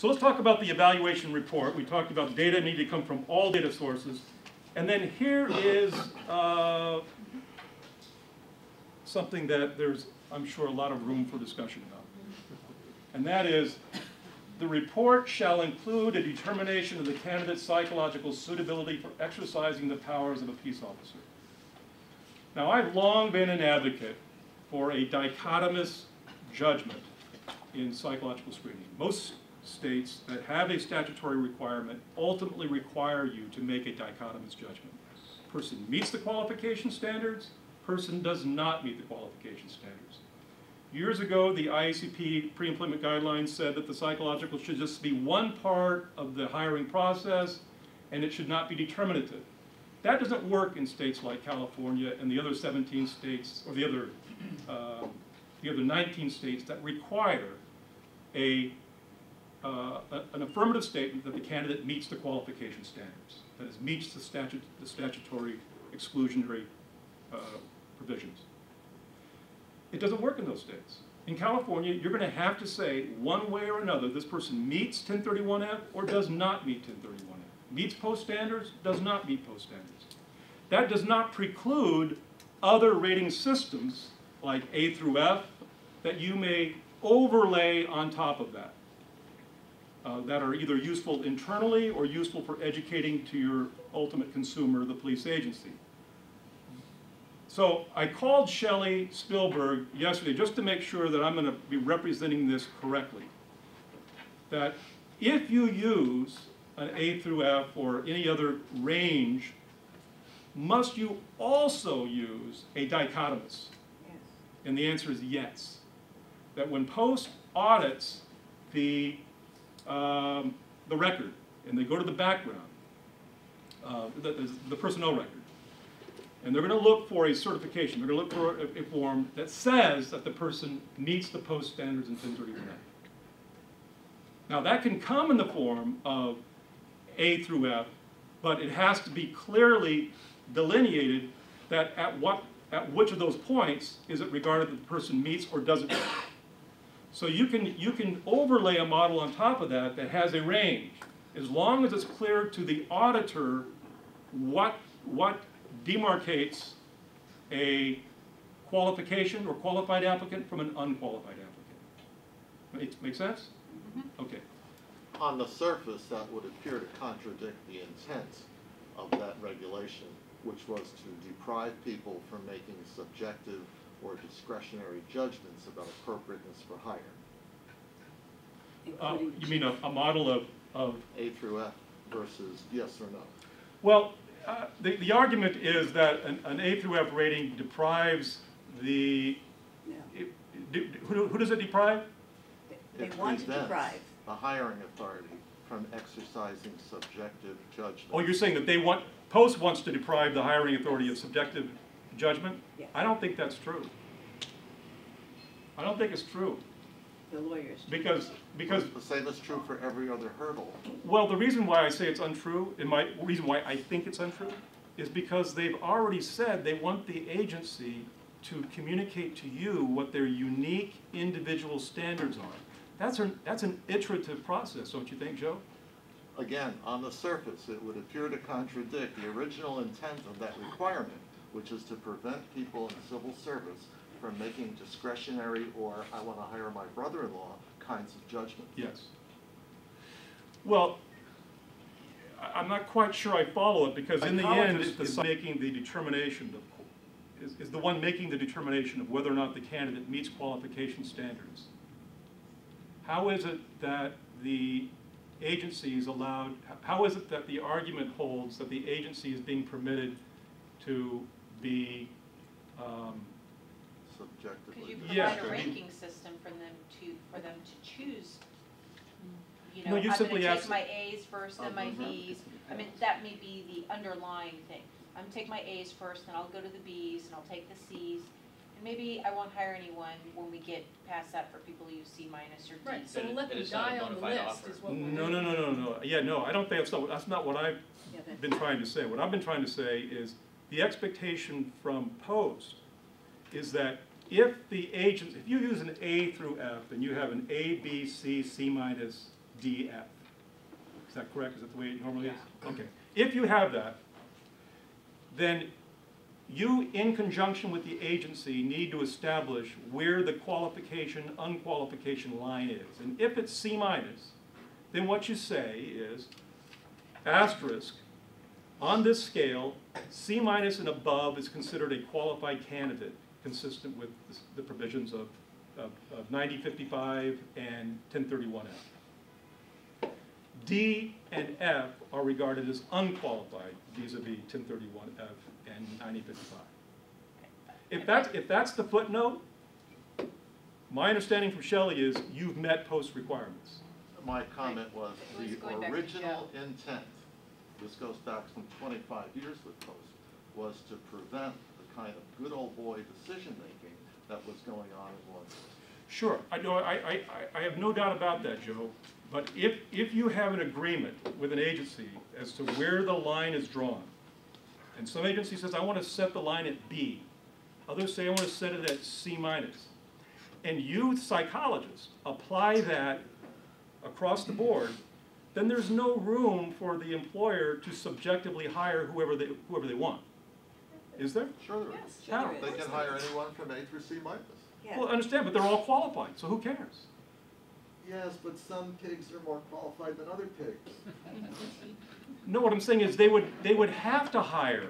So let's talk about the evaluation report. We talked about data need to come from all data sources. And then here is something that there's, I'm sure, a lot of room for discussion about. And that is, the report shall include a determination of the candidate's psychological suitability for exercising the powers of a peace officer. Now, I've long been an advocate for a dichotomous judgment in psychological screening. Most states that have a statutory requirement ultimately require you to make a dichotomous judgment. Person meets the qualification standards, person does not meet the qualification standards. Years ago, the IACP pre-employment guidelines said that the psychological should just be one part of the hiring process and it should not be determinative. That doesn't work in states like California and the other 17 states, or the other 19 states that require an affirmative statement that the candidate meets the qualification standards, that is, meets the statutory exclusionary provisions. It doesn't work in those states. In California, you're going to have to say one way or another, this person meets 1031F or does not meet 1031F. Meets post standards, does not meet post standards. That does not preclude other rating systems like A through F that you may overlay on top of that, that are either useful internally or useful for educating to your ultimate consumer, the police agency. So I called Shelley Spielberg yesterday just to make sure that I'm going to be representing this correctly. That if you use an A through F or any other range, must you also use a dichotomous? Yes. And the answer is yes. That when Post audits the record, and they go to the background, the personnel record, and they're going to look for a certification. They're going to look for a form that says that the person meets the post standards in 1031A. Now that can come in the form of A through F, but it has to be clearly delineated that at which of those points is it regarded that the person meets or doesn't meet. So you can overlay a model on top of that that has a range, as long as it's clear to the auditor what demarcates a qualification or qualified applicant from an unqualified applicant. Make sense? Mm-hmm. Okay. On the surface, that would appear to contradict the intent of that regulation, which was to deprive people from making subjective or discretionary judgments about appropriateness for hire. You mean a model of A through F versus yes or no? Well, the argument is that an A through F rating deprives the... No. Who does it deprive? They want to deprive the hiring authority from exercising subjective judgment. Oh, you're saying that Post wants to deprive the hiring authority of subjective judgment? Yes. I don't think that's true. I don't think it's true. The lawyers. Because the same is true for every other hurdle. Well, the reason why I say it's untrue, and my reason why I think it's untrue, is because they've already said they want the agency to communicate to you what their unique individual standards are. That's an iterative process, don't you think, Joe? Again, on the surface, it would appear to contradict the original intent of that requirement, which is to prevent people in civil service from making discretionary or I want to hire my brother-in-law kinds of judgments. Yes. Well, I'm not quite sure I follow it, because in the end, is making the determination is the one making the determination of whether or not the candidate meets qualification standards. How is it that the agency is allowed, how is it that the argument holds that the agency is being permitted to be subjectively? Because you provide a ranking system for them to choose. You know, No, you I'm simply going to ask, take my A's first, then my B's. I mean, that may be the underlying thing. I'm going to take my A's first, then I'll go to the B's, and I'll take the C's. And maybe I won't hire anyone when we get past that for people who use C- or D. Right, so we'll let them die on the list is what we're doing. No. Yeah, no, I don't think that's not what I've been trying to say. What I've been trying to say is the expectation from Post is that if you use an A through F and you have an A, B, C, C minus, DF. Is that correct? Is that the way it normally is? Okay. If you have that, then you, in conjunction with the agency, need to establish where the qualification, unqualification line is. And if it's C minus, then what you say is, asterisk, on this scale, C minus and above is considered a qualified candidate, consistent with the provisions of 9055 and 1031F. D and F are regarded as unqualified vis-a-vis 1031F and 9055. If that's the footnote, my understanding from Shelley is you've met post requirements. My comment was It was going the back to original intent, this goes back some 25 years with post, was to prevent the kind of good old boy decision-making that was going on in one. Sure, I have no doubt about that, Joe. But if you have an agreement with an agency as to where the line is drawn, and some agency says, I want to set the line at B, others say, I want to set it at C minus, and you, psychologists, apply that across the board, then there's no room for the employer to subjectively hire whoever they want. Is there? Sure there is. Yes, sure How? there They is. can hire anyone from A through C minus. Yeah. Well, I understand, but they're all qualified, so who cares? Yes, but some pigs are more qualified than other pigs. No, what I'm saying is they would have to hire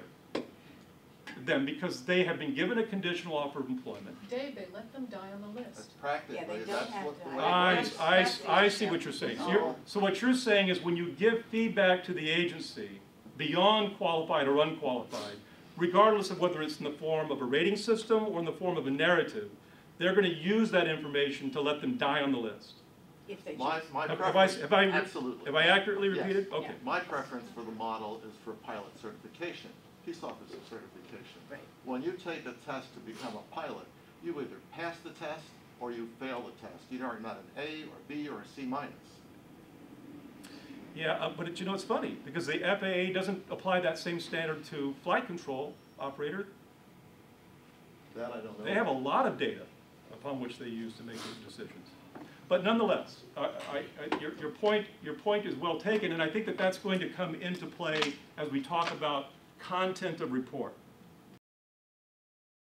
them because they have been given a conditional offer of employment. Dave, they let them die on the That's list. practically, Yeah, they don't that's have what to the way hire. it I works. see what you're saying. So, No. so what you're saying is when you give feedback to the agency beyond qualified or unqualified, regardless of whether it's in the form of a rating system or in the form of a narrative, they're going to use that information to let them die on the list. If they My choose. preference, absolutely. Have I accurately Yes. repeated? Okay. My preference for the model is for pilot certification, peace officer certification. Right. When you take a test to become a pilot, you either pass the test or you fail the test. You are not an A or B or a C minus. Yeah, but it's funny because the FAA doesn't apply that same standard to flight control operator. That I don't know. They have a lot of data upon which they use to make those decisions. But nonetheless, your point is well taken, and I think that that's going to come into play as we talk about content of report.